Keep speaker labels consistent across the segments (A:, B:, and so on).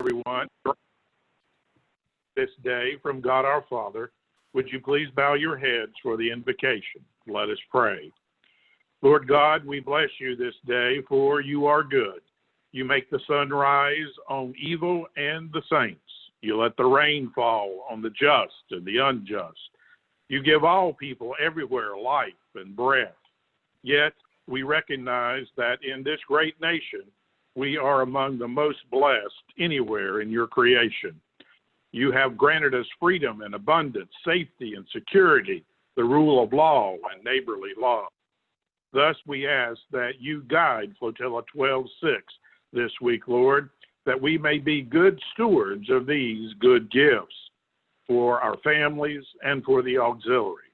A: everyone, this day from God our Father, would you please bow your heads for the invocation? Let us pray. Lord God, we bless you this day, for you are good. You make the sun rise on evil and the saints. You let the rain fall on the just and the unjust. You give all people everywhere life and breath. Yet we recognize that in this great nation, we are among the most blessed anywhere in your creation. You have granted us freedom and abundance, safety and security, the rule of law and neighborly love. Thus, we ask that you guide Flotilla 12-6 this week, Lord, that we may be good stewards of these good gifts for our families and for the auxiliary.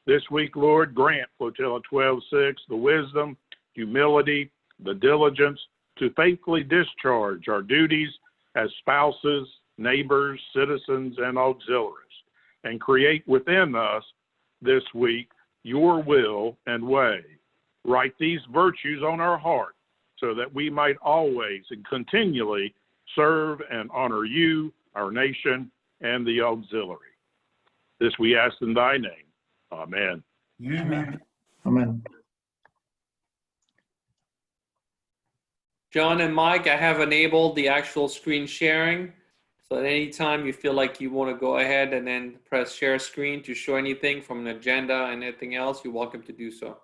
A: This week, Lord, grant Flotilla 12-6 the wisdom, humility, the diligence to faithfully discharge our duties as spouses, neighbors, citizens, and auxiliaries, and create within us this week your will and way. Write these virtues on our heart so that we might always and continually serve and honor you, our nation, and the auxiliary. This we ask in thy name. Amen.
B: Amen.
C: Amen.
D: John and Mike, I have enabled the actual screen sharing. So at any time you feel like you want to go ahead and then press share screen to show anything from an agenda and anything else, you're welcome to do so.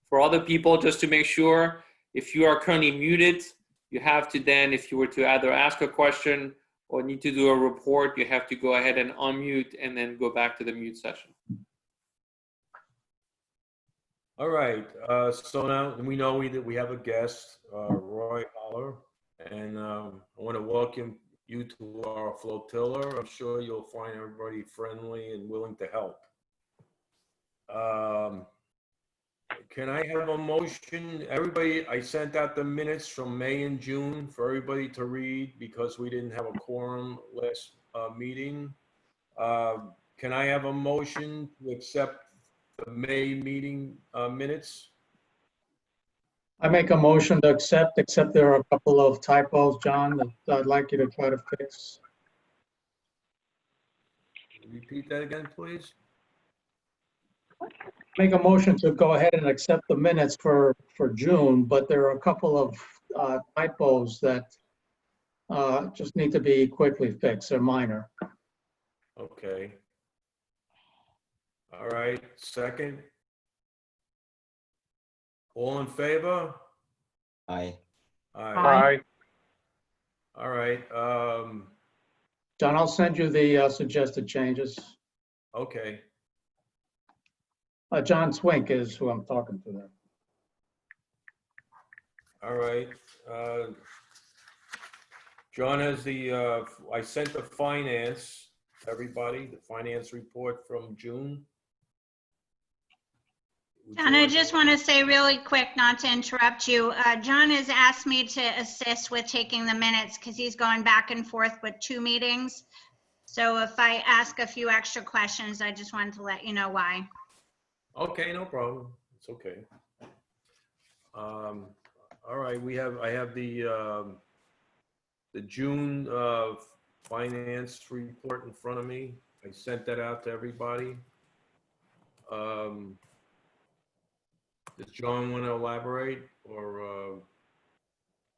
D: For other people, just to make sure, if you are currently muted, you have to then, if you were to either ask a question or need to do a report, you have to go ahead and unmute and then go back to the mute session.
B: All right, so now we know that we have a guest, Roy Holler, and I want to welcome you to our flotilla. I'm sure you'll find everybody friendly and willing to help. Can I have a motion? Everybody, I sent out the minutes from May and June for everybody to read because we didn't have a quorum last meeting. Can I have a motion to accept the May meeting minutes?
C: I make a motion to accept, except there are a couple of typos, John, that I'd like you to try to fix.
B: Repeat that again, please.
C: Make a motion to go ahead and accept the minutes for June, but there are a couple of typos that just need to be quickly fixed. They're minor.
B: Okay. All right, second. All in favor?
E: Aye.
A: Aye.
B: All right,
C: John, I'll send you the suggested changes.
B: okay.
C: John Swink is who I'm talking to there.
B: All right. John has the, I sent the finance to everybody, the finance report from June.
F: John, I just want to say really quick, not to interrupt you. John has asked me to assist with taking the minutes because he's going back and forth with 2 meetings. So if I ask a few extra questions, I just wanted to let you know why.
B: Okay, no problem. It's okay. All right, I have the June finance report in front of me. I sent that out to everybody. Does John want to elaborate or?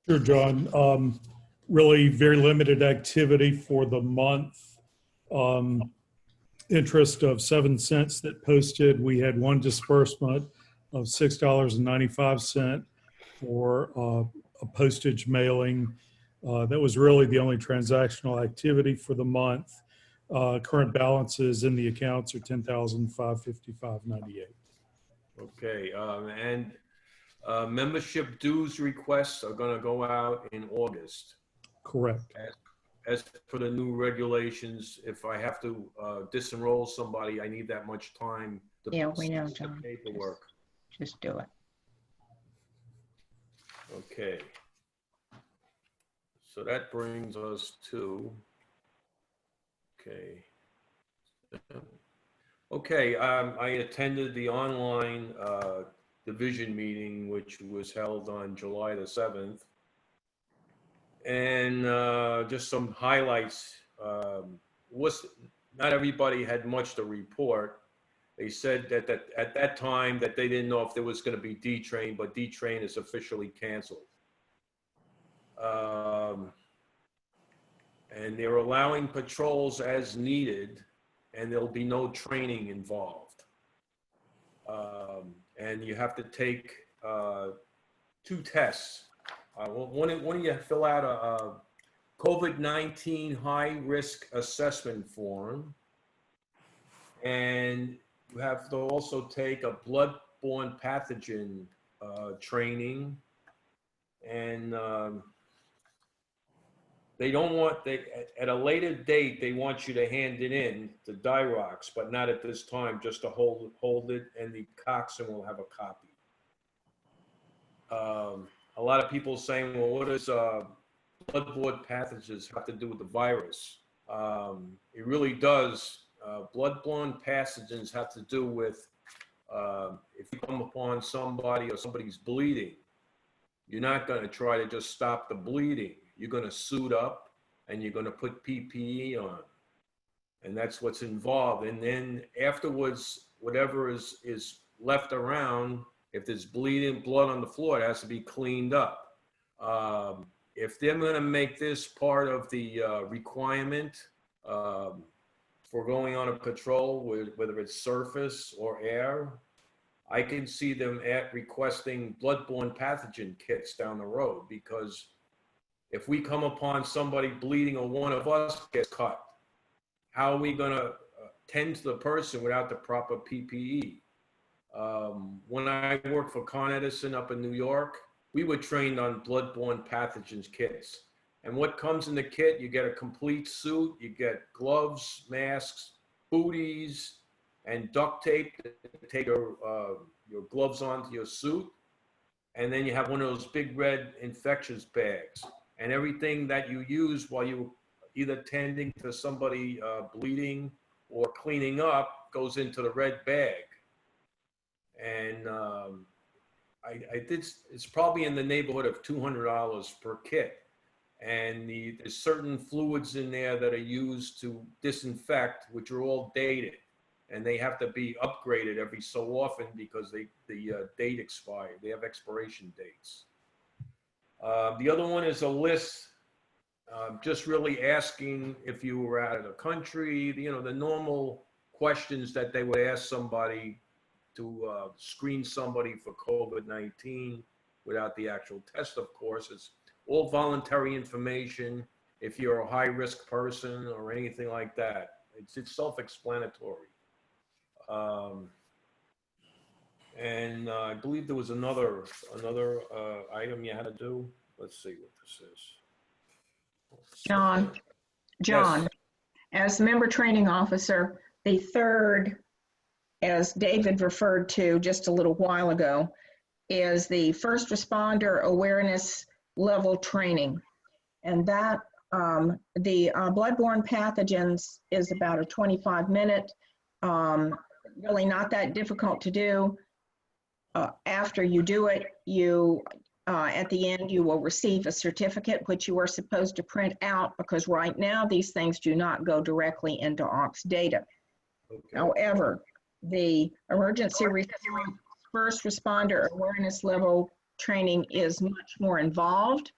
G: Sure, John. Really very limited activity for the month. Interest of 7 cents that posted. We had one disbursement of $6.95 for a postage mailing. That was really the only transactional activity for the month. Current balances in the accounts are $10,555.98.
B: Okay, and membership dues requests are going to go out in August.
G: Correct.
B: As for the new regulations, if I have to disenroll somebody, I need that much time to
E: Yeah, we
B: process
E: know,
B: the
E: John.
B: paperwork.
E: Just do it.
B: Okay. So that brings us to, okay. Okay, I attended the online division meeting, which was held on July the 7th. And just some highlights. Not everybody had much to report. They said that at that time that they didn't know if there was going to be D-Train, but D-Train is officially canceled. And they're allowing patrols as needed, and there'll be no training involved. And you have to take 2 tests. One of you fill out a COVID-19 high-risk assessment form, and you have to also take a blood-borne pathogen training, and at a later date, they want you to hand it in to DIROX, but not at this time, just to hold it, and the coxswain will have a copy. A lot of people saying, well, what does blood-borne pathogens have to do with the virus? It really does. Blood-borne pathogens have to do with if you come upon somebody or somebody's bleeding, you're not going to try to just stop the bleeding. You're going to suit up and you're going to put PPE on. And that's what's involved. And then afterwards, whatever is left around, if there's bleeding, blood on the floor, it has to be cleaned up. If they're going to make this part of the requirement for going on a patrol, whether it's surface or air, I can see them requesting blood-borne pathogen kits down the road, because if we come upon somebody bleeding or one of us gets cut, how are we going to tend to the person without the proper PPE? When I worked for Con Edison up in New York, we were trained on blood-borne pathogens kits. And what comes in the kit, you get a complete suit, you get gloves, masks, booties, and duct tape to take your gloves onto your suit. And then you have one of those big red infectious bags. And everything that you use while you're either tending to somebody bleeding or cleaning up goes into the red bag. And it's probably in the neighborhood of $200 per kit. And there's certain fluids in there that are used to disinfect, which are all dated. And they have to be upgraded every so often because the date expired. They have expiration dates. The other one is a list, just really asking if you were out of the country, the normal questions that they would ask somebody to screen somebody for COVID-19 without the actual test, of course. It's all voluntary information. If you're a high-risk person or anything like that, it's self-explanatory. And I believe there was another item you had to do. Let's see what this is.
H: John,
B: Yes.
H: as member training officer, the third, as David referred to just a little while ago, is the first responder awareness level training. And that, the bloodborne pathogens is about a 25-minute, really not that difficult to do. After you do it, at the end, you will receive a certificate, which you are supposed to print out, because right now these things do not go directly into AUX data.
B: Okay.
H: However, the emergency response first responder awareness level training is much more involved.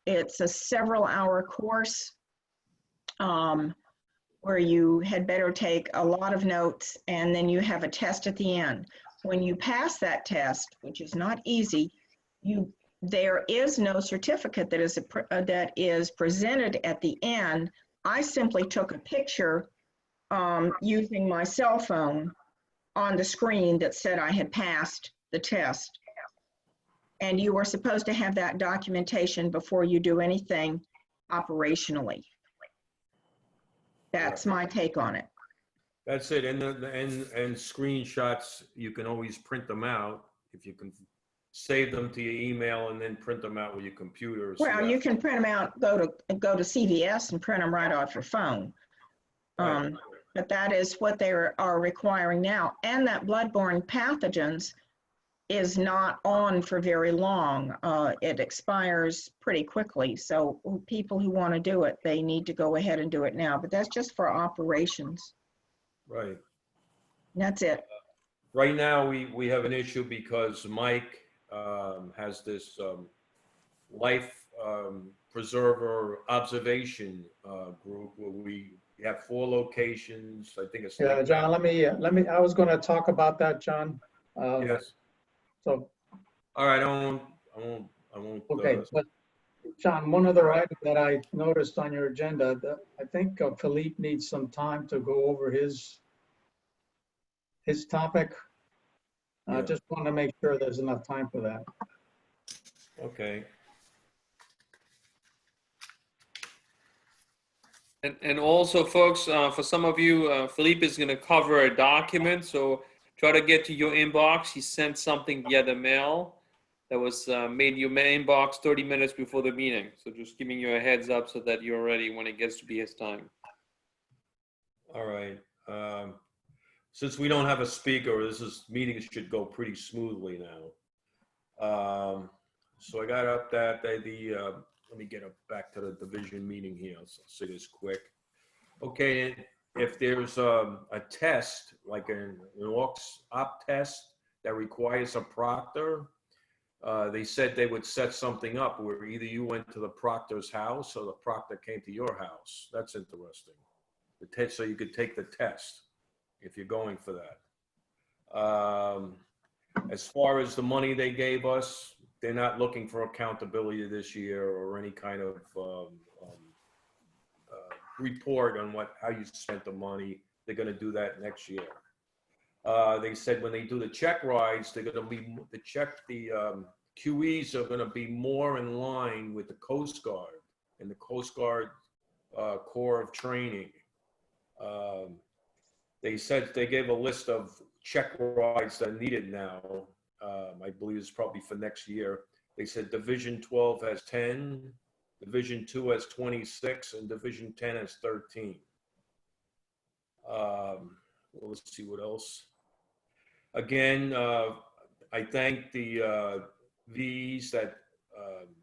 H: It's a several-hour course where you had better take a lot of notes, and then you have a test at the end. When you pass that test, which is not easy, there is no certificate that is presented at the end. I simply took a picture using my cell phone on the screen that said I had passed the test. And you are supposed to have that documentation before you do anything operationally. That's my take on it.
B: That's it. And screenshots, you can always print them out if you can save them to your email and then print them out with your computer.
H: Well, you can print them out, go to CVS and print them right off your phone.
B: Right.
H: But that is what they are requiring now. And that bloodborne pathogens, is not on for very long. It expires pretty quickly. So people who want to do it, they need to go ahead and do it now. But that's just for operations.
B: Right.
H: And that's it.
B: Right now, we have an issue because Mike has this life preserver observation group where we have 4 locations. I think it's
C: Yeah,
B: like,
C: John, let me, I was going to talk about that, John.
B: yes.
C: So,
B: All right, I won't.
C: okay, but John, one other item that I noticed on your agenda, that I think Philippe needs some time to go over his topic. I
B: Yeah.
C: just want to make sure there's enough time for that.
B: Okay.
D: And also, folks, for some of you, Philippe is going to cover a document, so try to get to your inbox. He sent something via the mail that was made in your inbox 30 minutes before the meeting. So just giving you a heads up so that you're ready when it gets to be his time.
B: All right. Since we don't have a speaker, meeting should go pretty smoothly now. So I got up that let me get back to the division meeting here. So I'll say this quick. Okay, if there's a test, like an op test that requires a proctor, they said they would set something up where either you went to the proctor's house or the proctor came to your house. That's interesting. The test, so you could take the test if you're going for that. As far as the money they gave us, they're not looking for accountability this year or any kind of report on how you spent the money. They're going to do that next year. They said when they do the check rides, they're going to be the QEs are going to be more in line with the Coast Guard and the Coast Guard Corps of Training. They said they gave a list of check rides that are needed now. I believe it's probably for next year. They said Division 12 has 10, Division 2 has 26, and Division 10 has 13. Well, let's see what else. Again, I thank the V's that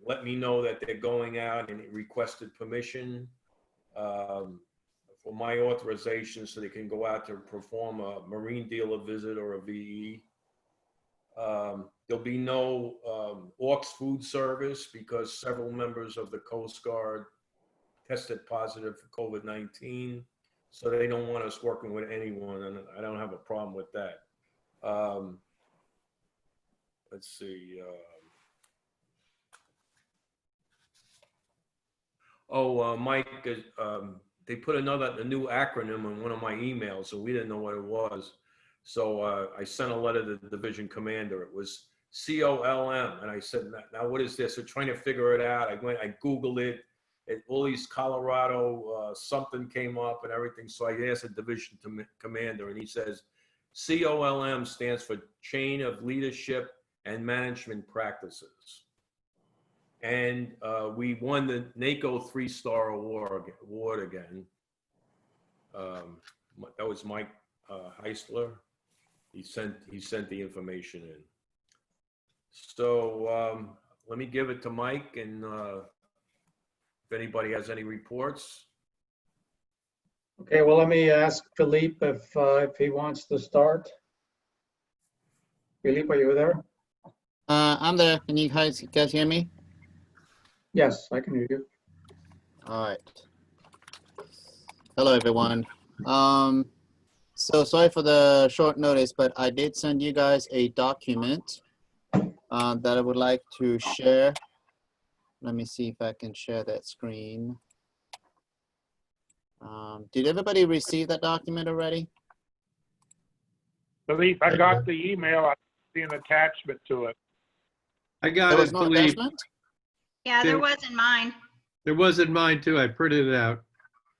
B: let me know that they're going out and requested permission for my authorization so they can go out to perform a marine dealer visit or a VE. There'll be no AUX food service because several members of the Coast Guard tested positive for COVID-19. So they don't want us working with anyone, and I don't have a problem with that. Let's see. Mike, they put a new acronym in one of my emails, so we didn't know what it was. So I sent a letter to the division commander. It was COLM, and I said, "Now what is this?" They're trying to figure it out. I Googled it. All these Colorado something came up and everything. So I asked the division commander, and he says, COLM stands for Chain of Leadership and Management Practices. And we won the NACO 3-star award again. That was Mike Heisler. He sent the information in. So let me give it to Mike, and if anybody has any reports.
C: Okay, well, let me ask Philippe if he wants to start. Philippe, are you there?
I: I'm there. Can you guys hear me?
C: Yes, I can hear you.
I: All right. Hello, everyone. So sorry for the short notice, but I did send you guys a document that I would like to share. Let me see if I can share that screen. Did everybody receive that document already?
A: Philippe, I got the email. I see an attachment to it.
J: I got
I: There was
J: it,
I: no
J: Philippe.
I: attachment?
F: Yeah, there was in mine.
J: There was in mine too. I printed it out.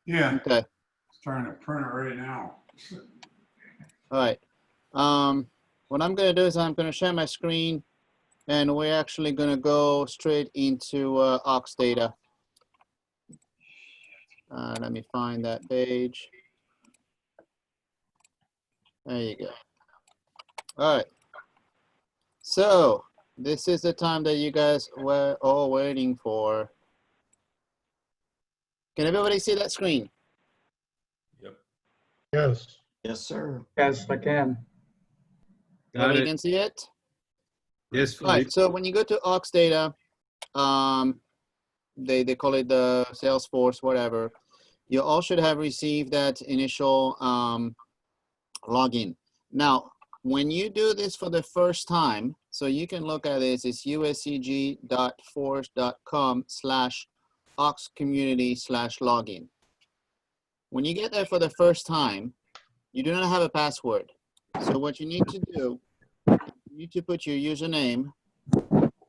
K: Yeah,
I: Okay.
K: trying to print it right now.
I: All right. What I'm going to do is I'm going to share my screen, and we're actually going to go straight into AUX data. Let me find that page. There you go. All right. So this is the time that you guys were all waiting for. Can everybody see that screen?
B: Yep.
C: Yes.
E: Yes, sir.
C: Yes, I can.
J: Got
I: Everybody
J: it.
I: can see it?
J: Yes,
I: All right,
J: Philippe.
I: so when you go to aux data, they call it the Salesforce, whatever, you all should have received that initial login. Now, when you do this for the first time, so you can look at this, it's uscg.force.com/auxcommunity/login. When you get there for the first time, you do not have a password. So what you need to do, you need to put your username,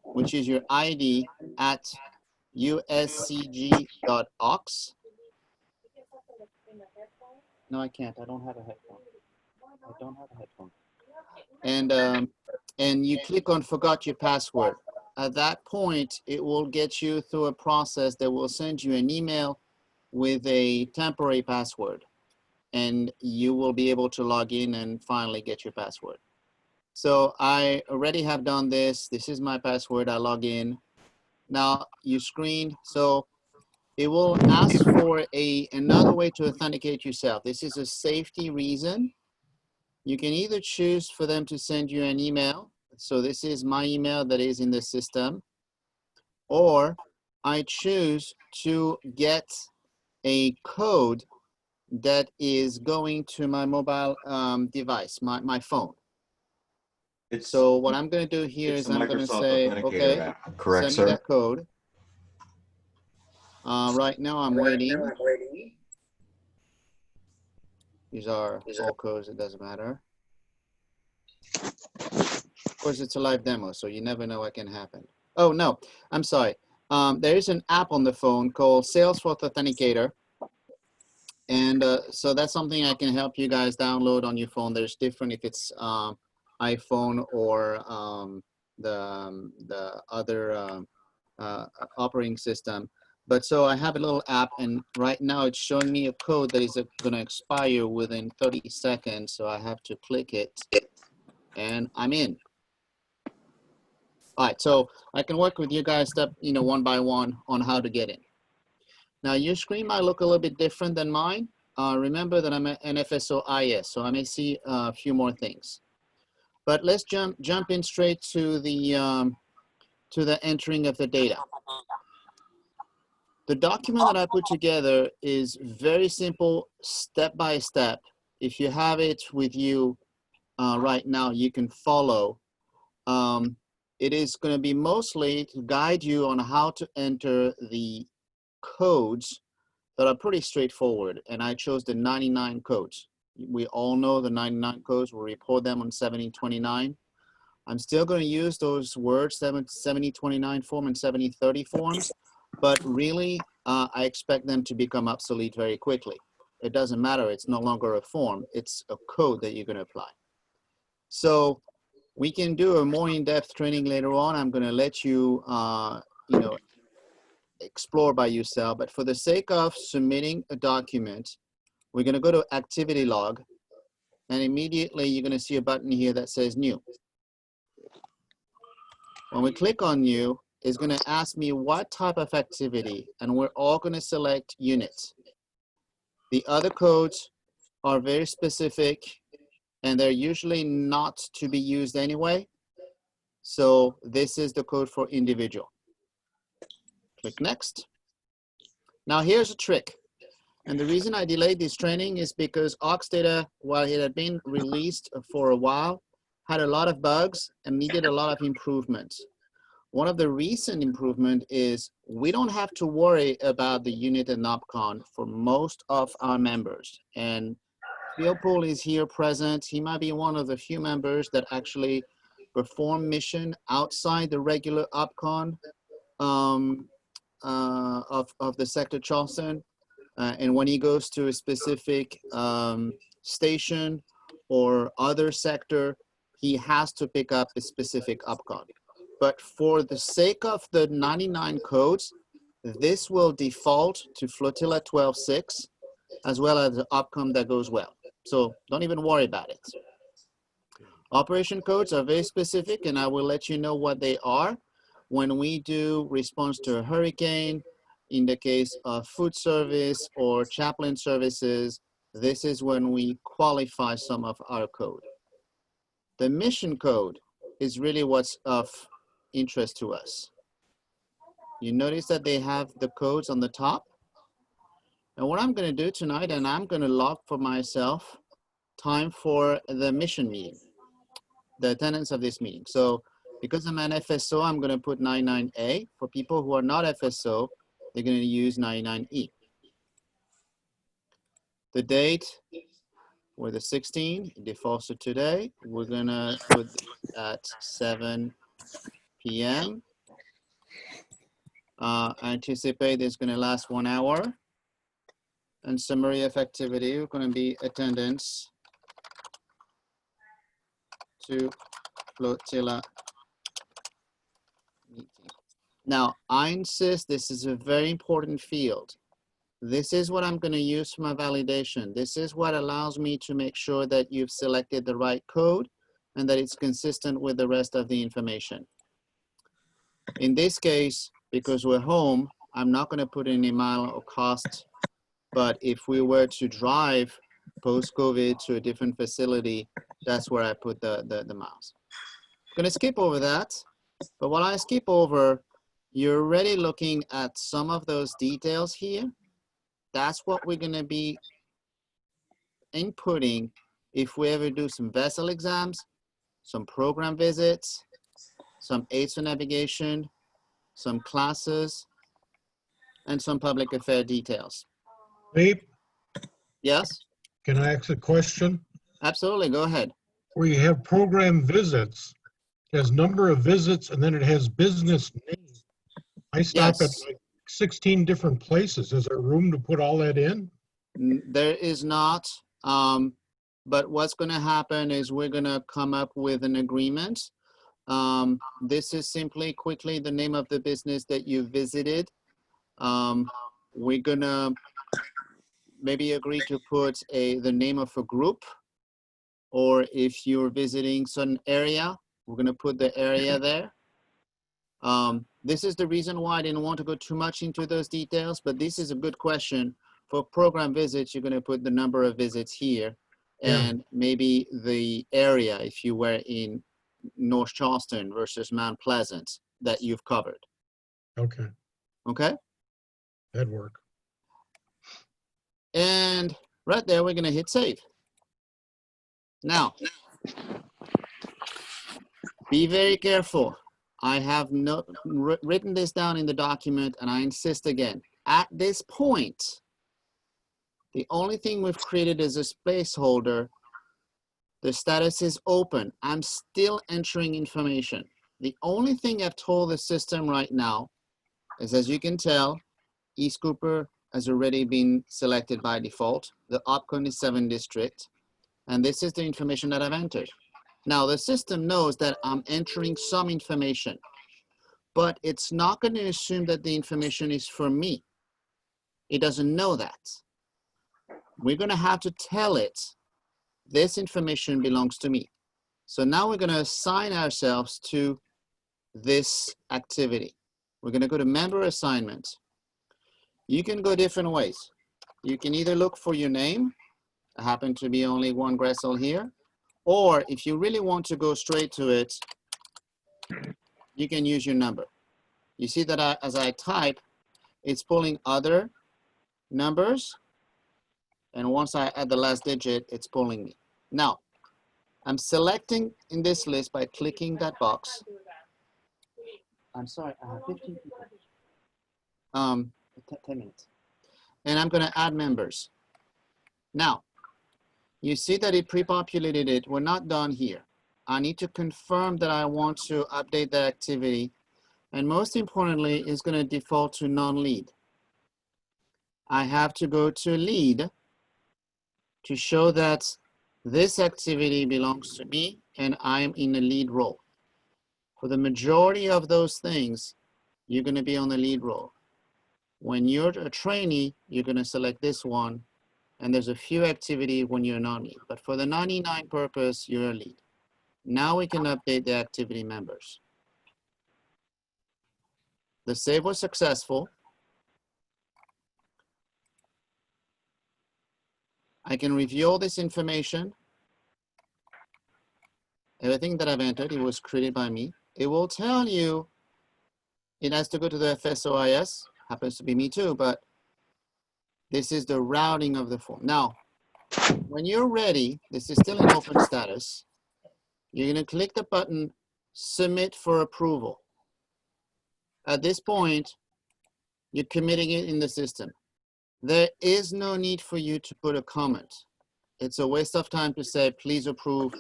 I: which is your ID at uscg.aux. No, I can't. I don't have a headphone. I don't have a headphone. And you click on forgot your password. At that point, it will get you through a process that will send you an email with a temporary password, and you will be able to log in and finally get your password. So I already have done this. This is my password. I log in. Now you screen. So it will ask for another way to authenticate yourself. This is a safety reason. You can either choose for them to send you an email. So this is my email that is in the system. Or I choose to get a code that is going to my mobile device, my phone. So what I'm going to do here is I'm going to say, okay,
E: Correct,
I: send me
E: sir.
I: that code. Right now I'm waiting. These are all codes, it doesn't matter. Of course, it's a live demo, so you never know what can happen. Oh, no, I'm sorry. There is an app on the phone called Salesforce Authenticator. And so that's something I can help you guys download on your phone. There's different if it's iPhone or the other operating system. But so I have a little app, and right now it's showing me a code that is going to expire within 30 seconds. So I have to click it, and I'm in. All right, so I can work with you guys one by one on how to get in. Now your screen might look a little bit different than mine. Remember that I'm an NFSO IS, so I may see a few more things. But let's jump in straight to the entering of the data. The document that I put together is very simple, step by step. If you have it with you right now, you can follow. It is going to be mostly to guide you on how to enter the codes that are pretty straightforward. And I chose the 99 codes. We all know the 99 codes. We'll report them on 7029. I'm still going to use those words, 7029 form and 7030 forms. But really, I expect them to become obsolete very quickly. It doesn't matter. It's no longer a form. It's a code that you're going to apply. So we can do a more in-depth training later on. I'm going to let you, explore by yourself. But for the sake of submitting a document, we're going to go to activity log. And immediately, you're going to see a button here that says new. When we click on new, it's going to ask me what type of activity, and we're all going to select units. The other codes are very specific, and they're usually not to be used anyway. So this is the code for individual. Click next. Now here's a trick. And the reason I delayed this training is because aux data, while it had been released for a while, had a lot of bugs and needed a lot of improvements. One of the recent improvement is we don't have to worry about the unit and OPCON for most of our members. And Phil Poole is here present. He might be one of the few members that actually perform mission outside the regular OPCON of the sector Charleston. And when he goes to a specific station or other sector, he has to pick up a specific OPCON. But for the sake of the 99 codes, this will default to Flotilla 12.6, as well as the OPCON that goes well. So don't even worry about it. Operation codes are very specific, and I will let you know what they are when we do response to a hurricane. In the case of food service or chaplain services, this is when we qualify some of our code. The mission code is really what's of interest to us. You notice that they have the codes on the top. And what I'm going to do tonight, and I'm going to log for myself time for the mission meeting, the attendance of this meeting. So because I'm an FSO, I'm going to put 99A. For people who are not FSO, they're going to use 99E. The date, we're the 16th, it defaults to today. We're going to put at 7 p.m. I anticipate it's going to last 1 hour. And summary of activity, we're going to be attendance to Flotilla meeting. Now, I insist this is a very important field. This is what I'm going to use for my validation. This is what allows me to make sure that you've selected the right code and that it's consistent with the rest of the information. In this case, because we're home, I'm not going to put any mile or cost, but if we were to drive post-COVID to a different facility, that's where I put the miles. I'm going to skip over that, but while I skip over, you're already looking at some of those details here. That's what we're going to be inputting if we ever do some vessel exams, some program visits, some aids for navigation, some classes, and some public affair details.
L: Abe,
I: Yes?
L: can I ask a question?
I: Absolutely, go ahead.
L: Where you have program visits, it has number of visits and then it has business name. I stop at
I: Yes.
L: like 16 different places. Is there room to put all that in?
I: There is not, but what's going to happen is we're going to come up with an agreement. This is simply quickly the name of the business that you visited. We're going to maybe agree to put the name of a group, or if you're visiting some area, we're going to put the area there. This is the reason why I didn't want to go too much into those details, but this is a good question. For program visits, you're going to put the number of visits here, and maybe the area, if you were in North Charleston versus Mount Pleasant, that you've covered.
L: Okay,
I: Okay?
L: that'd work.
I: And right there, we're going to hit save. Now, be very careful. I have written this down in the document, and I insist again. At this point, the only thing we've created is a placeholder. The status is open. I'm still entering information. The only thing I've told the system right now is, as you can tell, East Cooper has already been selected by default. The OPCON is 7 district, and this is the information that I've entered. Now, the system knows that I'm entering some information, but it's not going to assume that the information is for me. It doesn't know that. We're going to have to tell it, this information belongs to me. So now we're going to assign ourselves to this activity. We're going to go to member assignment. You can go different ways. You can either look for your name. I happen to be only one Gressel here. Or if you really want to go straight to it, you can use your number. You see that as I type, it's pulling other numbers. And once I add the last digit, it's pulling me. Now, I'm selecting in this list by clicking that box. I'm sorry, 15 people. 10 minutes. And I'm going to add members. Now, you see that it pre-populated it. We're not done here. I need to confirm that I want to update that activity. And most importantly, it's going to default to non-lead. I have to go to lead to show that this activity belongs to me and I'm in a lead role. For the majority of those things, you're going to be on the lead role. When you're a trainee, you're going to select this one. And there's a few activity when you're non-lead, but for the 99 purpose, you're a lead. Now we can update the activity members. The save was successful. I can review all this information. Everything that I've entered, it was created by me. It will tell you it has to go to the FSOIS, happens to be me too, but this is the routing of the form. Now, when you're ready, this is still in open status. You're gonna click the button, submit for approval. At this point, you're committing it in the system. There is no need for you to put a comment. It's a waste of time to say, please approve.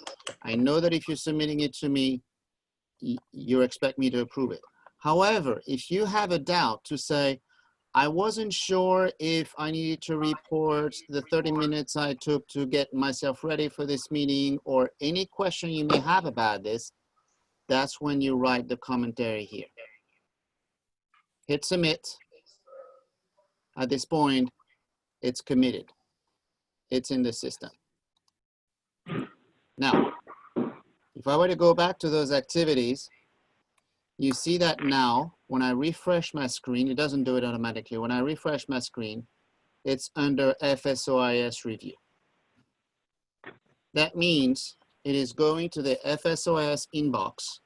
I: I know that if you're submitting it to me, you expect me to approve it. However, if you have a doubt to say, I wasn't sure if I needed to report the 30 minutes I took to get myself ready for this meeting, or any question you may have about this, that's when you write the commentary here. Hit submit. At this point, it's committed. It's in the system. Now, if I were to go back to those activities, you see that now, when I refresh my screen, it doesn't do it automatically. When I refresh my screen, it's under FSOIS review. That means it is going to the FSOIS inbox.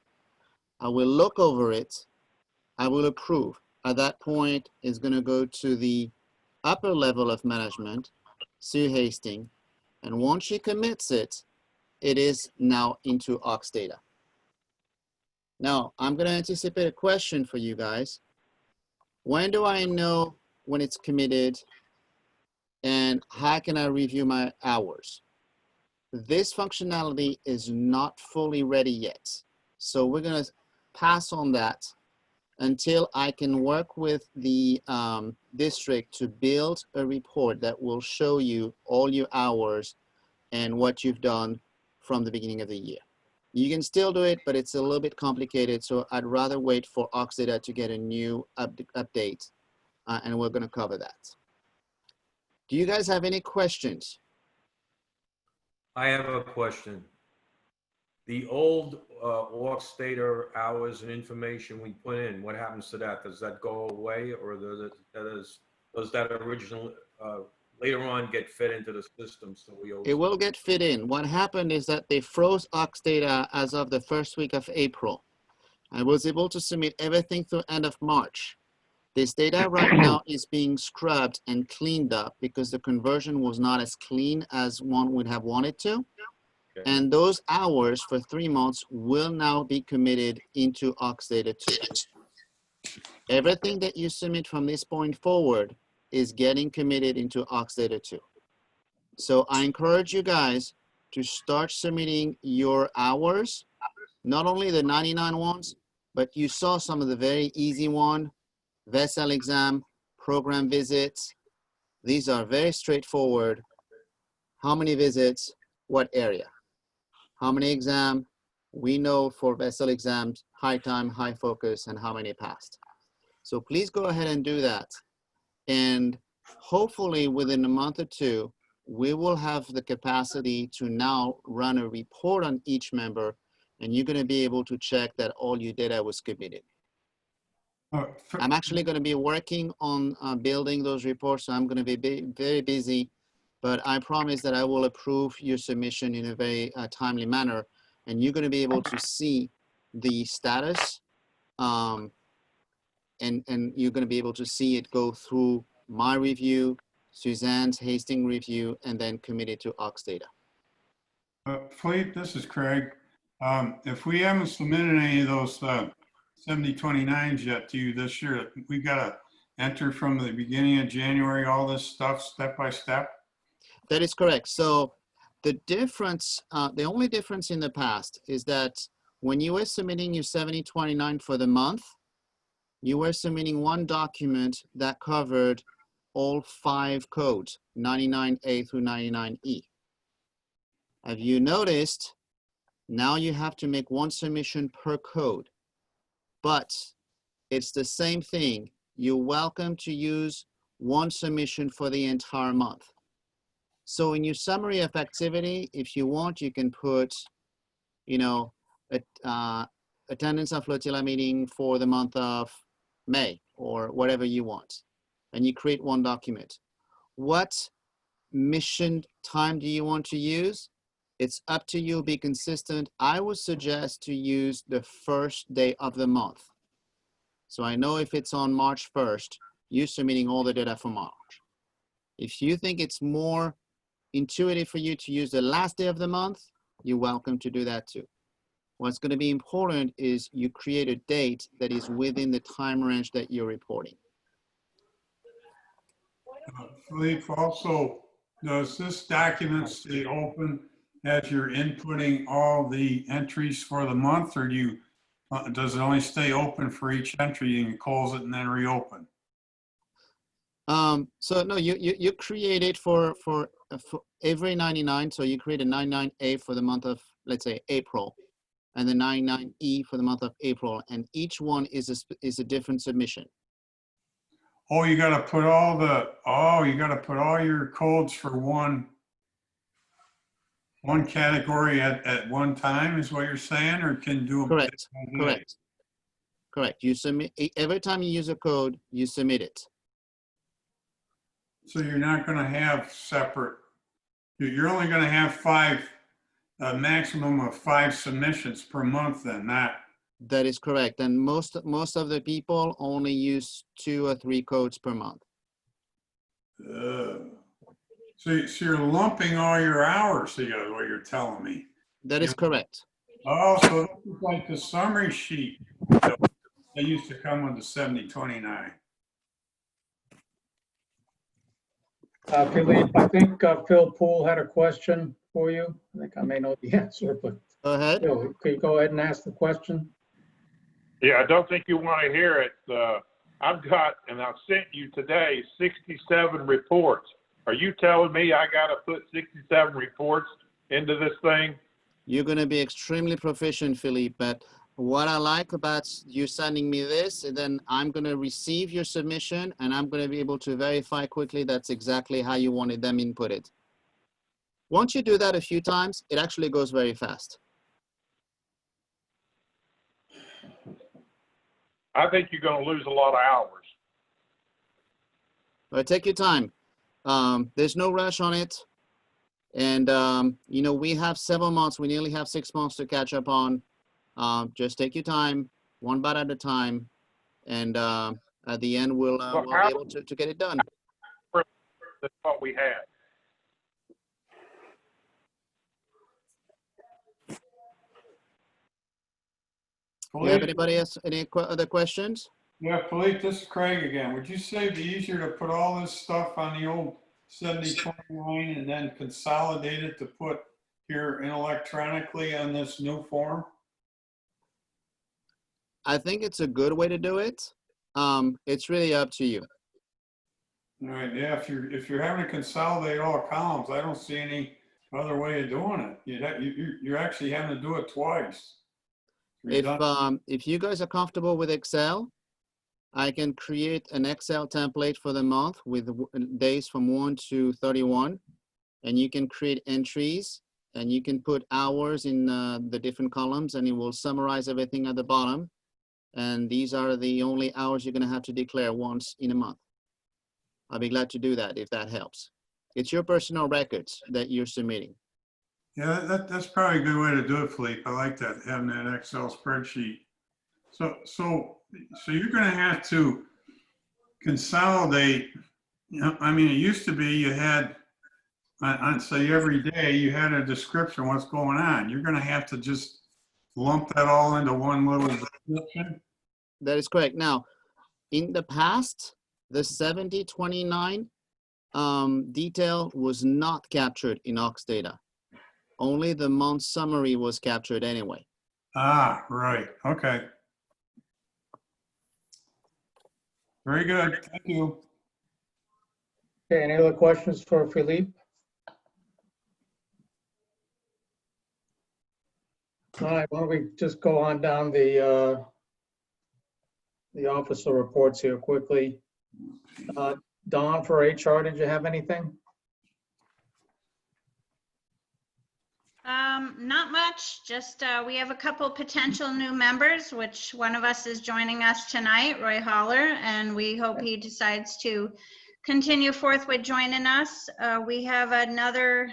I: I will look over it. I will approve. At that point, it's going to go to the upper level of management, Sue Hastings, and once she commits it, it is now into Ox data. Now, I'm going to anticipate a question for you guys. When do I know when it's committed, and how can I review my hours? This functionality is not fully ready yet. So we're going to pass on that until I can work with the district to build a report that will show you all your hours and what you've done from the beginning of the year. You can still do it, but it's a little bit complicated. So I'd rather wait for Ox data to get a new update, and we're going to cover that. Do you guys have any questions?
B: I have a question. The old Ox data hours and information we put in, what happens to that? Does that go away, or does that original later on get fed into the system? So
I: It will get fit in. What happened is that they froze Ox data as of the first week of April. I was able to submit everything through end of March. This data right now is being scrubbed and cleaned up because the conversion was not as clean as one would have wanted to. Okay. And those hours for 3 months will now be committed into Ox data 2. Everything that you submit from this point forward is getting committed into Ox data 2. So I encourage you guys to start submitting your hours, not only the 99 ones, but you saw some of the very easy one, vessel exam, program visits. These are very straightforward. How many visits, what area? How many exam? We know for vessel exams, high time, high focus, and how many passed. So please go ahead and do that. And hopefully within a month or two, we will have the capacity to now run a report on each member, and you're going to be able to check that all your data was committed. I'm actually going to be working on building those reports, so I'm going to be very busy, but I promise that I will approve your submission in a very timely manner, and you're going to be able to see the status, and you're going to be able to see it go through my review, Suzanne's Hastings review, and then committed to Ox data.
K: Fleet, this is Craig. If we haven't submitted any of those 7029s yet to you this year, we got to enter from the beginning of January, all this stuff step by step?
I: That is correct. So the difference, the only difference in the past is that when you were submitting your 7029 for the month, you were submitting one document that covered all 5 codes, 99A through 99E. Have you noticed, now you have to make one submission per code, but it's the same thing. You're welcome to use one submission for the entire month. So in your summary of activity, if you want, you can put, attendance of Flotilla meeting for the month of May or whatever you want. And you create one document. What mission time do you want to use? It's up to you. Be consistent. I would suggest to use the first day of the month. So I know if it's on March 1st, you're submitting all the data for March. If you think it's more intuitive for you to use the last day of the month, you're welcome to do that too. What's going to be important is you create a date that is within the time range that you're reporting.
K: Philippe, also, does this document stay open as you're inputting all the entries for the month, or does it only stay open for each entry and you close it and then reopen?
I: So no, you create it for every 99. So you create a 99A for the month of, let's say, April, and the 99E for the month of April, and each one is a different submission.
K: Oh, you got to put all your codes for one category at one time, is what you're saying, or can do them?
I: Correct. You submit every time you use a code, you submit it.
K: So you're not going to have separate. You're only going to have a maximum of 5 submissions per month, then, not.
I: That is correct. And most of the people only use 2 or 3 codes per month.
K: So you're lumping all your hours together, what you're telling me.
I: That is correct.
K: Oh, so this is like the summary sheet that used to come with the 7029.
C: Philippe, I think Phil Poole had a question for you. I think I may know the answer, but
I: Go ahead.
C: Phil, could you go ahead and ask the question?
A: Yeah, I don't think you want to hear it. I've got, and I've sent you today, 67 reports. Are you telling me I got to put 67 reports into this thing?
I: You're going to be extremely proficient, Philippe, but what I like about you sending me this, and then I'm going to receive your submission and I'm going to be able to verify quickly that's exactly how you wanted them inputted. Once you do that a few times, it actually goes very fast.
A: I think you're going to lose a lot of hours.
I: But take your time. There's no rush on it. And, we have 7 months. We nearly have 6 months to catch up on. Just take your time, one bite at a time. And at the end, we'll be able to get it done.
A: That's what we had.
I: Do you have anybody else, any other questions?
K: Yeah, Philippe, this is Craig again. Would you say it'd be easier to put all this stuff on the old 7029 and then consolidate it to put here in electronically on this new form?
I: I think it's a good way to do it. It's really up to you.
K: All right, yeah, if you're having to consolidate all columns, I don't see any other way of doing it. You're actually having to do it twice.
I: If you guys are comfortable with Excel, I can create an Excel template for the month with days from 1 to 31, and you can create entries and you can put hours in the different columns, and it will summarize everything at the bottom. And these are the only hours you're going to have to declare once in a month. I'll be glad to do that if that helps. It's your personal records that you're submitting.
K: Yeah, that's probably a good way to do it, Philippe. I like that, having that Excel spreadsheet. So you're going to have to consolidate. I mean, it used to be you had, I'd say every day you had a description of what's going on. You're going to have to just lump that all into one little description.
I: That is correct. Now, in the past, the 7029 detail was not captured in Ox data. Only the month summary was captured anyway.
K: Ah, right. Okay. Very good. Thank you.
C: Okay, any other questions for Philippe? All right, why don't we just go on down the officer reports here quickly. Don, for HR, did you have anything?
F: Not much, just we have a couple potential new members, which one of us is joining us tonight, Roy Holler, and we hope he decides to continue forth with joining us. We have another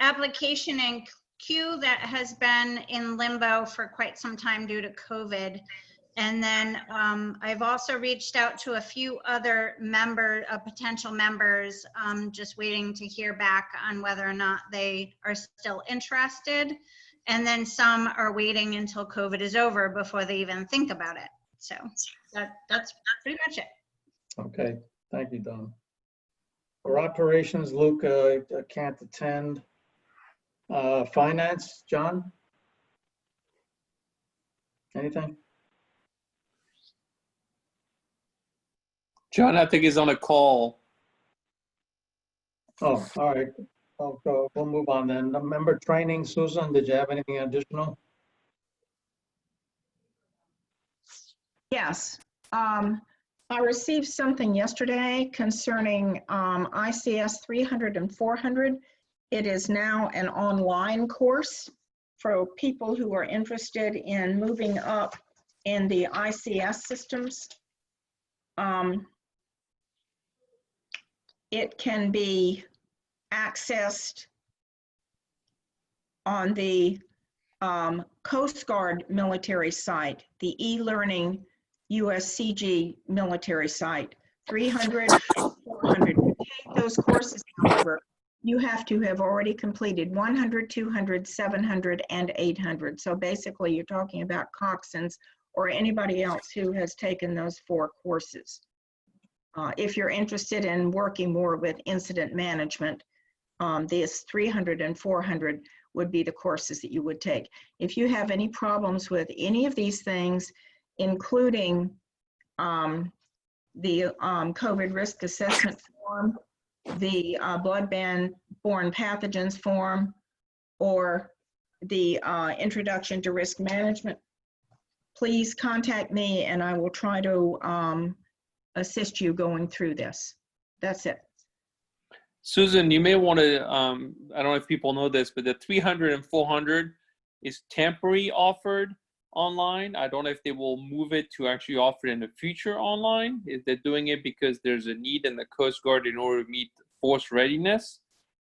F: application in queue that has been in limbo for quite some time due to COVID. And then I've also reached out to a few other potential members, just waiting to hear back on whether or not they are still interested. And then some are waiting until COVID is over before they even think about it. So that's pretty much it.
C: Okay, thank you, Don. For operations, Luke can't attend. Finance, John? Anything?
D: John, I think he's on a call.
C: Oh, all right. We'll move on then. The member training, Susan, did you have anything additional?
H: Yes. I received something yesterday concerning ICS 300 and 400. It is now an online course for people who are interested in moving up in the ICS systems. It can be accessed on the Coast Guard military site, the e-learning USCG military site, 300, 400. To take those courses, however, you have to have already completed 100, 200, 700, and 800. So basically, you're talking about coxswains or anybody else who has taken those 4 courses. If you're interested in working more with incident management, this 300 and 400 would be the courses that you would take. If you have any problems with any of these things, including the COVID risk assessment form, the blood-borne pathogens form, or the introduction to risk management, please contact me and I will try to assist you going through this. That's it.
D: Susan, you may want to, I don't know if people know this, but the 300 and 400 is temporary offered online. I don't know if they will move it to actually offer it in the future online. If they're doing it because there's a need in the Coast Guard in order to meet force readiness.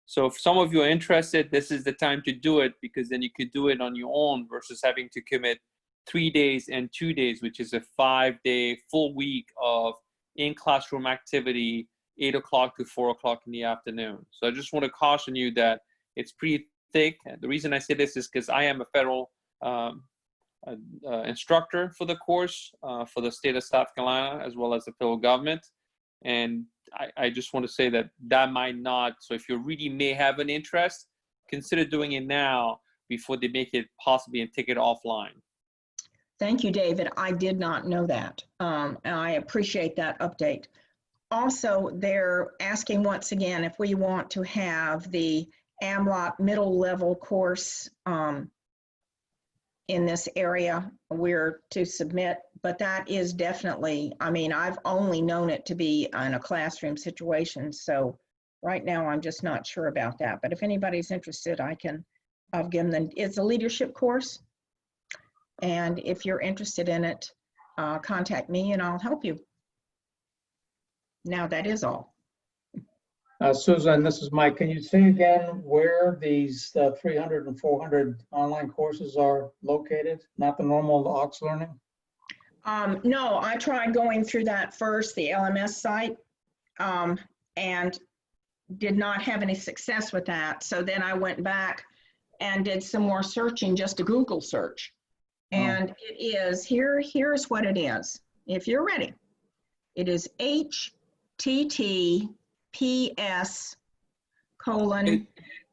D: So if some of you are interested, this is the time to do it, because then you could do it on your own versus having to commit 3 days and 2 days, which is a 5-day full week of in-classroom activity, 8 o'clock to 4 o'clock in the afternoon. So I just want to caution you that it's pretty thick. The reason I say this is because I am a federal instructor for the course for the state of South Carolina, as well as the federal government. And I just want to say that that might not, so if you really may have an interest, consider doing it now before they make it possibly and take it offline.
H: Thank you, David. I did not know that. And I appreciate that update. Also, they're asking once again if we want to have the AMLOT middle level course in this area. We're to submit, but that is definitely, I mean, I've only known it to be in a classroom situation. So right now I'm just not sure about that. But if anybody's interested, I'll give them, it's a leadership course. And if you're interested in it, contact me and I'll help you. Now that is all.
C: Susan, this is Mike. Can you say again where these 300 and 400 online courses are located? Not the normal Ox Learning?
H: No, I tried going through that first, the LMS site, and did not have any success with that. So then I went back and did some more searching, just a Google search. And it is, here's what it is. If you're ready, it is HTTPS :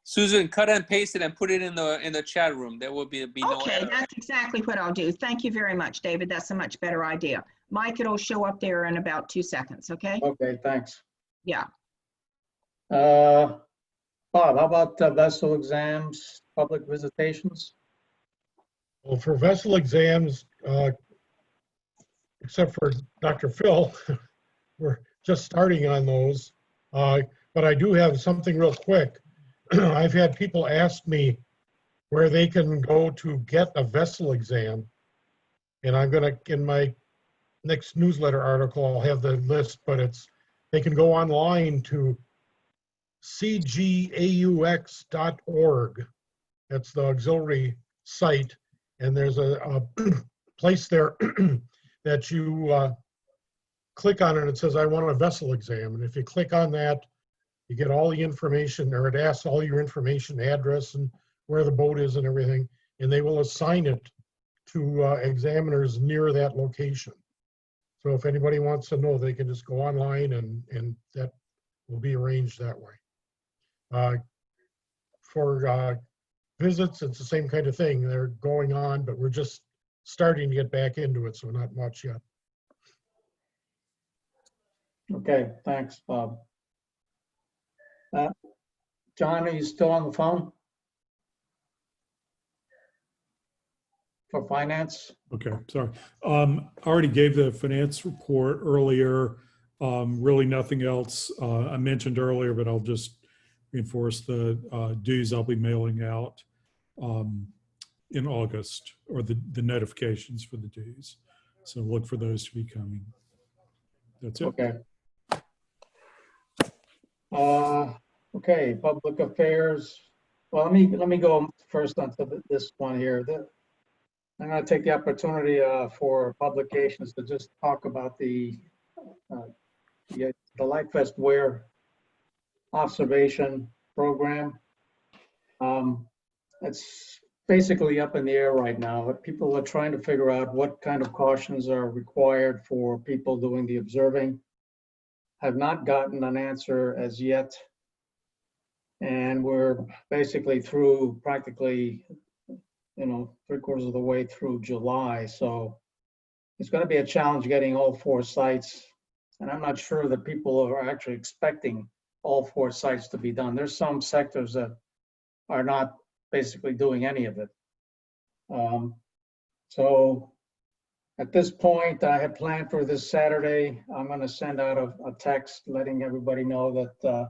D: Susan, cut and paste it and put it in the chat room. There will be no
H: okay,
D: error.
H: that's exactly what I'll do. Thank you very much, David. That's a much better idea. Mike, it'll show up there in about 2 seconds, okay?
C: Okay, thanks.
H: Yeah.
C: Bob, how about vessel exams, public visitations?
L: Well, for vessel exams, except for Dr. Phil, we're just starting on those. But I do have something real quick. I've had people ask me where they can go to get a vessel exam. And I'm gonna, in my next newsletter article, I'll have the list, but they can go online to cgaux.org. That's the auxiliary site. And there's a place there that you click on it. It says, I want a vessel exam. And if you click on that, you get all the information, or it asks all your information, address and where the boat is and everything. And they will assign it to examiners near that location. So if anybody wants to know, they can just go online and that will be arranged that way. For visits, it's the same kind of thing. They're going on, but we're just starting to get back into it, so not much yet.
C: Okay, thanks, Bob. John, are you still on the phone? For finance?
G: Okay, sorry. I already gave the finance report earlier. Really nothing else I mentioned earlier, but I'll just reinforce the dues I'll be mailing out in August, or the notifications for the dues. So look for those to be coming. That's it.
C: Okay. Okay, public affairs. Well, let me go first onto this one here. I'm going to take the opportunity for publications to just talk about the Life Vest Wear observation program. It's basically up in the air right now. People are trying to figure out what kind of cautions are required for people doing the observing. Have not gotten an answer as yet. And we're basically through practically, 3/4 of the way through July. So it's going to be a challenge getting all 4 sites. And I'm not sure that people are actually expecting all 4 sites to be done. There's some sectors that are not basically doing any of it. So at this point, I had planned for this Saturday. I'm going to send out a text letting everybody know that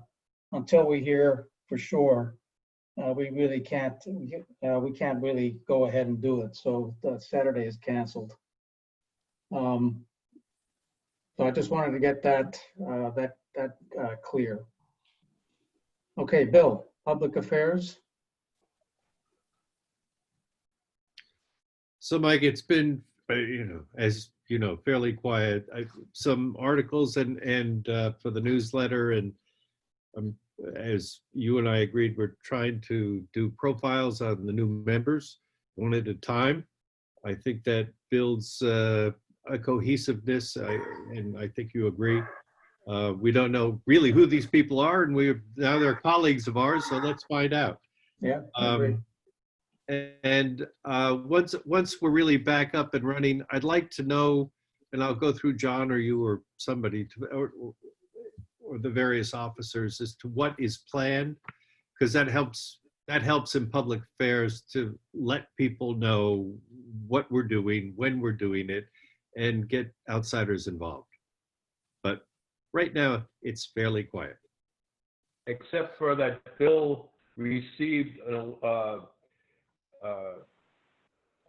C: until we hear for sure, we really can't. We can't really go ahead and do it. So Saturday is canceled. So I just wanted to get that clear. Okay, Bill, public affairs.
J: So Mike, it's been, as you know, fairly quiet. Some articles and for the newsletter, and as you and I agreed, we're trying to do profiles on the new members one at a time. I think that builds a cohesiveness, and I think you agree. We don't know really who these people are, and now they're colleagues of ours, so let's find out.
C: Yeah, I agree.
J: And once we're really back up and running, I'd like to know, and I'll go through John or you or somebody, or the various officers, as to what is planned, because that helps in public affairs to let people know what we're doing, when we're doing it, and get outsiders involved. But right now, it's fairly quiet.
B: Except for that Bill received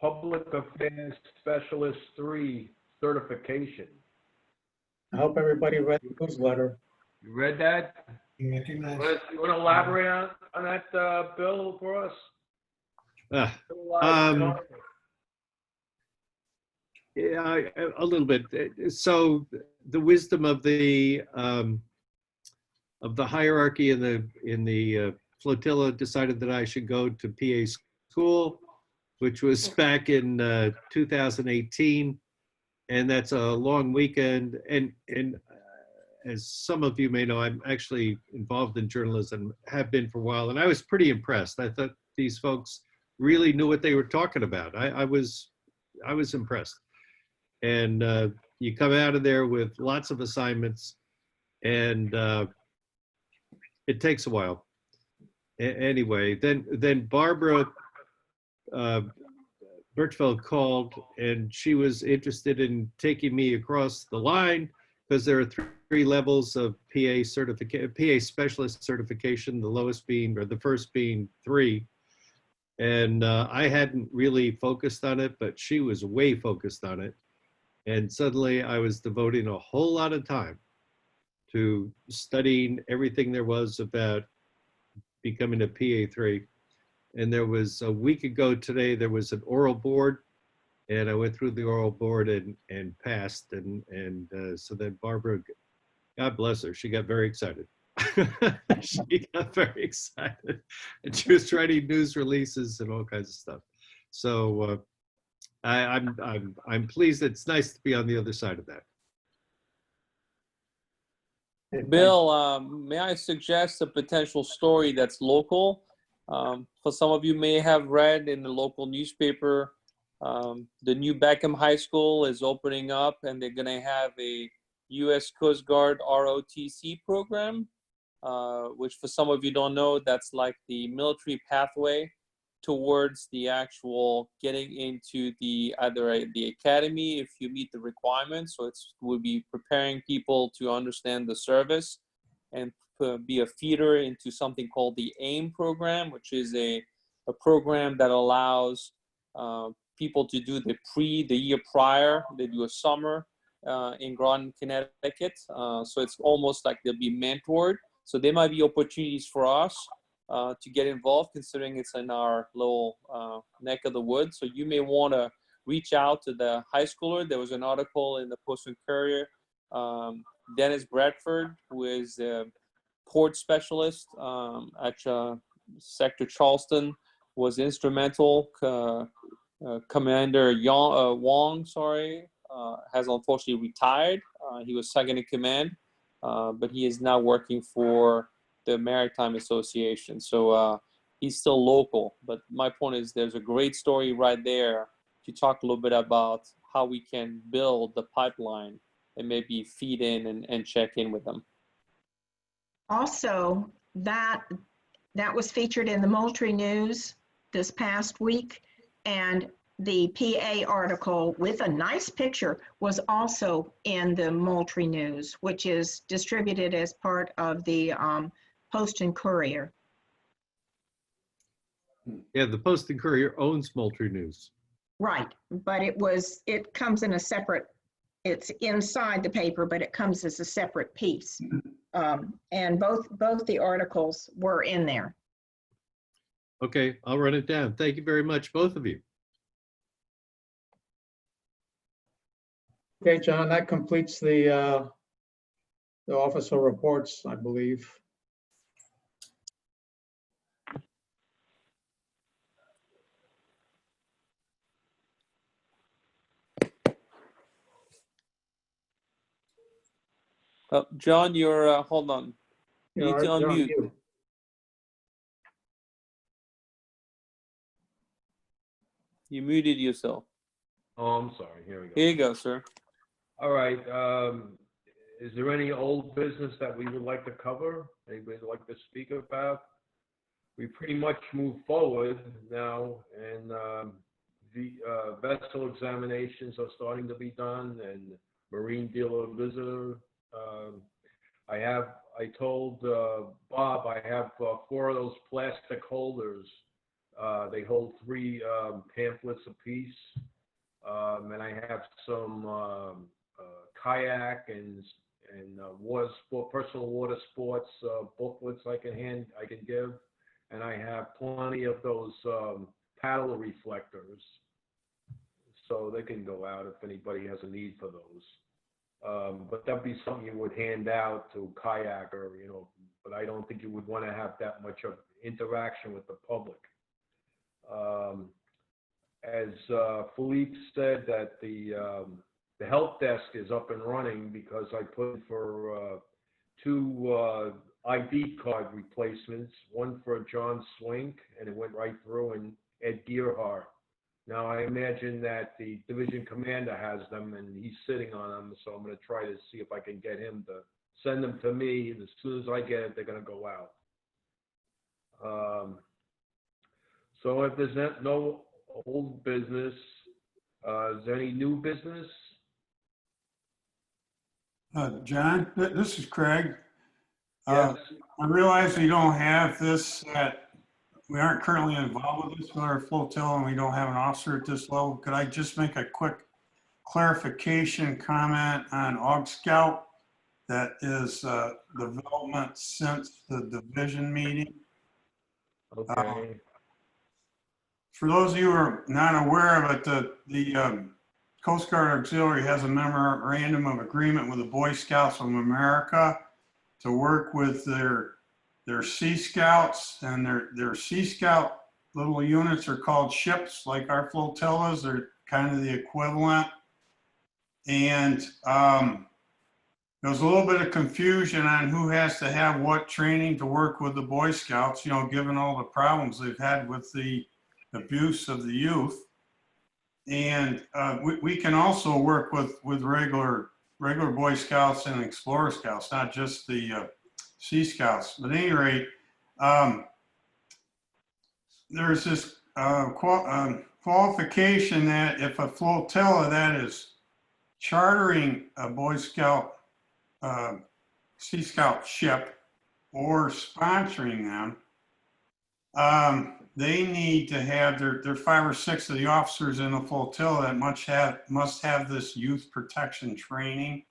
B: Public Affairs Specialist 3 certification.
C: I hope everybody read the newsletter.
B: You read that? You want to elaborate on that, Bill, for us?
J: Yeah, a little bit. So the wisdom of the hierarchy in the Flotilla decided that I should go to PA school, which was back in 2018, and that's a long weekend. And as some of you may know, I'm actually involved in journalism, have been for a while, and I was pretty impressed. I thought these folks really knew what they were talking about. I was impressed. And you come out of there with lots of assignments, and it takes a while. Anyway, then Barbara Birchfeld called, and she was interested in taking me across the line because there are three levels of PA certification, PA specialist certification, the lowest being, or the first being 3. And I hadn't really focused on it, but she was way focused on it. And suddenly I was devoting a whole lot of time to studying everything there was about becoming a PA3. And there was a week ago today, there was an oral board, and I went through the oral board and passed. And so then Barbara, God bless her, she got very excited. She got very excited, and she was writing news releases and all kinds of stuff. So I'm pleased. It's nice to be on the other side of that.
D: Bill, may I suggest a potential story that's local? For some of you may have read in the local newspaper, the new Beckham High School is opening up, and they're going to have a U.S. Coast Guard ROTC program, which for some of you don't know, that's like the military pathway towards the actual getting into the either the academy if you meet the requirements. So it's will be preparing people to understand the service and be a feeder into something called the AIM program, which is a program that allows people to do the year prior. They do a summer in Groton, Connecticut. So it's almost like they'll be mentored. So there might be opportunities for us to get involved, considering it's in our little neck of the woods. So you may want to reach out to the high schooler. There was an article in the Post and Courier. Dennis Bradford, who is a port specialist at Sector Charleston, was instrumental. Commander Wong, has unfortunately retired. He was second in command, but he is now working for the Maritime Association. So he's still local. But my point is there's a great story right there to talk a little bit about how we can build the pipeline and maybe feed in and check in with them.
H: Also, that was featured in the Moultrie News this past week, and the PA article with a nice picture was also in the Moultrie News, which is distributed as part of the Post and Courier.
J: Yeah, the Post and Courier owns Moultrie News.
H: Right, but it comes in a separate, it's inside the paper, but it comes as a separate piece. And both the articles were in there.
J: Okay, I'll run it down. Thank you very much, both of you.
C: Okay, John, that completes the officer reports, I believe.
D: John, you're, hold on. You need to unmute. You muted yourself.
B: Oh, I'm sorry. Here we go.
D: Here you go, sir.
B: All right. Is there any old business that we would like to cover? Anybody would like to speak about? We pretty much moved forward now, and the vessel examinations are starting to be done, and marine dealer visitor. I told Bob I have 4 of those plastic holders. They hold 3 pamphlets apiece. And I have some kayak and water sport, personal water sports booklets I can give, and I have plenty of those paddle reflectors, so they can go out if anybody has a need for those. But that'd be something you would hand out to a kayaker, but I don't think you would want to have that much of interaction with the public. As Philippe said, that the help desk is up and running because I put in for 2 ID card replacements, one for John Swink, and it went right through, and Ed Gearhart. Now I imagine that the division commander has them and he's sitting on them, so I'm going to try to see if I can get him to send them to me, and as soon as I get it, they're going to go out. So if there's no old business, is there any new business?
K: John, this is Craig.
B: Yes.
K: I realize we don't have this we aren't currently involved with this with our flotilla, and we don't have an officer at this level. Could I just make a quick clarification comment on Aug Scout? That is development since the division meeting.
B: Okay.
K: For those of you who are not aware of it, the Coast Guard Auxiliary has a memorandum of agreement with the Boy Scouts of America to work with their Sea Scouts, and their Sea Scout little units are called ships, like our flotillas. They're kind of the equivalent. And there's a little bit of confusion on who has to have what training to work with the Boy Scouts, you know, given all the problems they've had with the abuse of the youth. And we can also work with regular Boy Scouts and Explorer Scouts, not just the Sea Scouts. But at any rate, there's this qualification that if a flotilla that is chartering a Boy Scout, Sea Scout ship or sponsoring them, they need to have there are 5 or 6 of the officers in the flotilla that must have this youth protection training.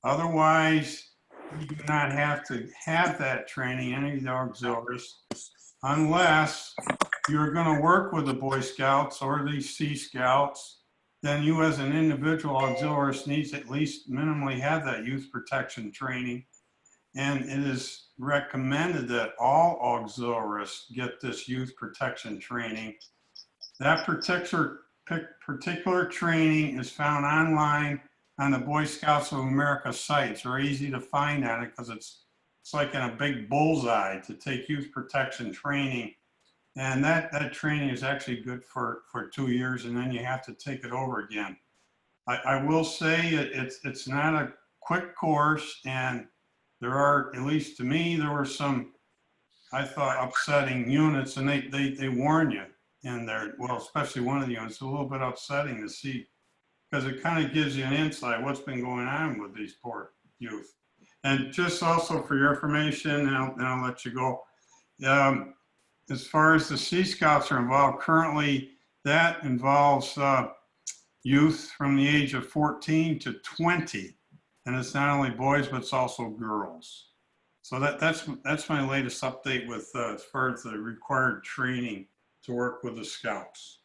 K: Otherwise, you do not have to have that training, any of the auxiliaries, unless you're going to work with the Boy Scouts or the Sea Scouts. Then you as an individual auxiliarist needs to at least minimally have that youth protection training. And it is recommended that all auxiliarists get this youth protection training. That particular training is found online on the Boy Scouts of America site. It's very easy to find on it because it's like in a big bullseye to take youth protection training. And that training is actually good for 2 years, and then you have to take it over again. I will say it's not a quick course, and there are, at least to me, there were some, I thought, upsetting units, and they warn you in there. Well, especially one of the units, a little bit upsetting to see, because it kind of gives you an insight what's been going on with these poor youth. And just also for your information, and I'll let you go. As far as the Sea Scouts are involved, currently that involves youth from the age of 14 to 20. And it's not only boys, but it's also girls. So that's my latest update with as far as the required training to work with the Scouts.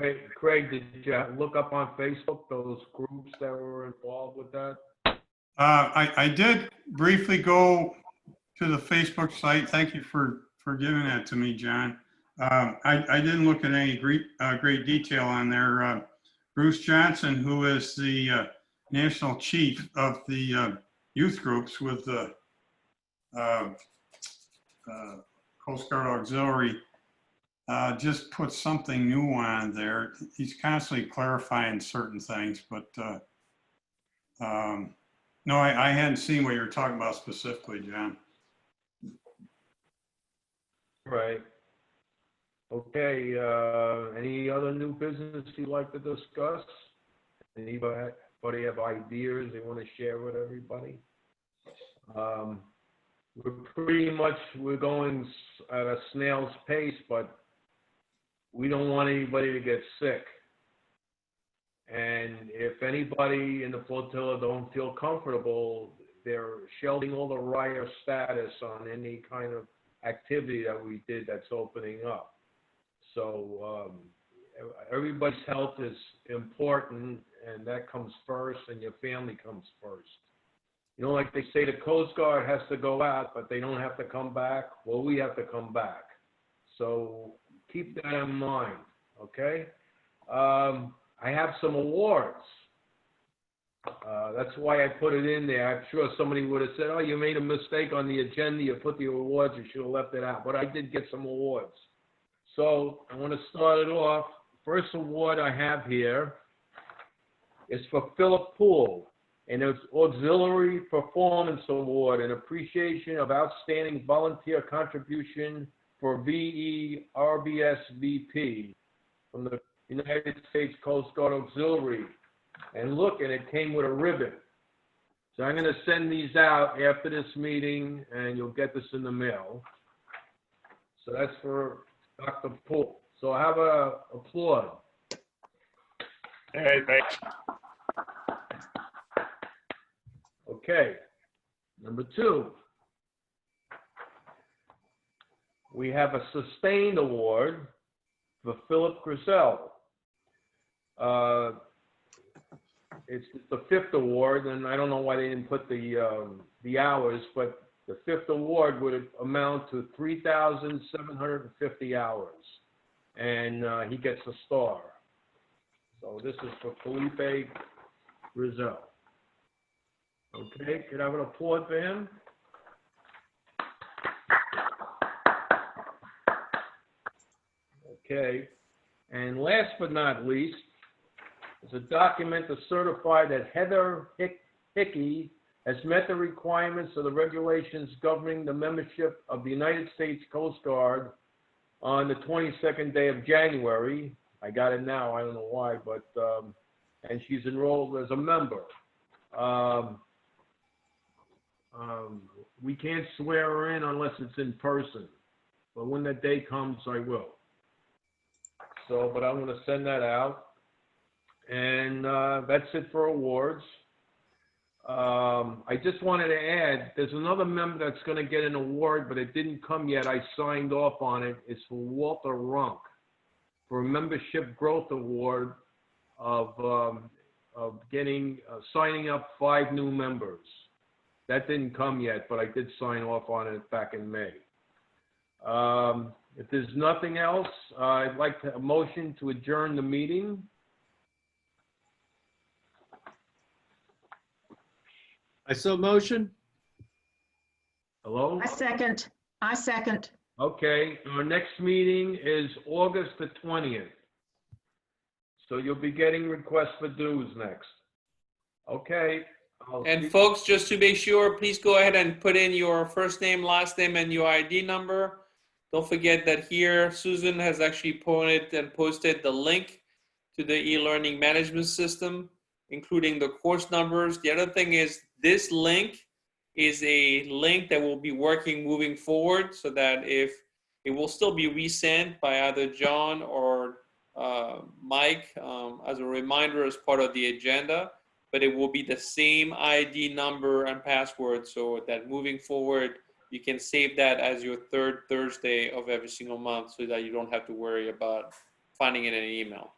B: Hey, Craig, did you look up on Facebook those groups that were involved with that?
K: I did briefly go to the Facebook site. Thank you for giving that to me, John. I didn't look at any great detail on there. Bruce Johnson, who is the national chief of the youth groups with the Coast Guard Auxiliary, just put something new on there. He's constantly clarifying certain things, but no, I hadn't seen what you were talking about specifically, John.
B: Right. Okay, any other new business you'd like to discuss? Anybody have ideas they want to share with everybody? We're going at a snail's pace, but we don't want anybody to get sick. And if anybody in the flotilla don't feel comfortable, they're shelving all the riot status on any kind of activity that we did that's opening up. So everybody's health is important, and that comes first, and your family comes first. You know, like they say, the Coast Guard has to go out, but they don't have to come back. Well, we have to come back. So keep that in mind, okay? I have some awards. That's why I put it in there. I'm sure somebody would have said, oh, you made a mistake on the agenda. You put the awards. You should have left it out. But I did get some awards. So I want to start it off. First award I have here is for Philip Poole, and it's Auxiliary Performance Award in appreciation of outstanding volunteer contribution for VE RBSVP from the United States Coast Guard Auxiliary. And look, and it came with a ribbon. So I'm going to send these out after this meeting, and you'll get this in the mail. So that's for Dr. Poole. So I have a applaud.
A: Hey, thanks.
B: Okay. Number 2. We have a sustained award for Philip Grisell. It's the 5th award, and I don't know why they didn't put the hours, but the 5th award would amount to 3,750 hours, and he gets a star. So this is for Felipe Grisell. Okay, could I have an applaud for him? Okay, and last but not least, is a document to certify that Heather Hickey has met the requirements of the regulations governing the membership of the United States Coast Guard on the 22nd day of January. I got it now, I don't know why, but, and she's enrolled as a member. We can't swear her in unless it's in person, but when that day comes, I will. So, but I'm gonna send that out. And that's it for awards. I just wanted to add, there's another member that's going to get an award, but it didn't come yet. I signed off on it. It's for Walter Runk for a membership growth award of signing up 5 new members. That didn't come yet, but I did sign off on it back in May. If there's nothing else, I'd like to motion to adjourn the meeting.
J: I so motion.
B: Hello?
H: I second.
B: Okay, our next meeting is August the 20th. So you'll be getting requests for dues next. Okay.
D: And folks, just to make sure, please go ahead and put in your first name, last name, and your ID number. Don't forget that here, Susan has actually posted the link to the e-learning management system, including the course numbers. The other thing is this link is a link that will be working moving forward, so that if it will still be resent by either John or Mike as a reminder as part of the agenda, but it will be the same ID number and password, so that moving forward, you can save that as your 3rd Thursday of every single month, so that you don't have to worry about finding it in an email.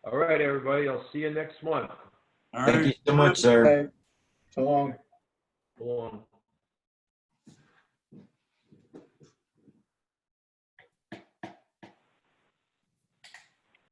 B: All right, everybody, I'll see you next month.
K: All
E: Thank
K: right.
E: you so much, sir.
C: Okay, so long.
B: Go on.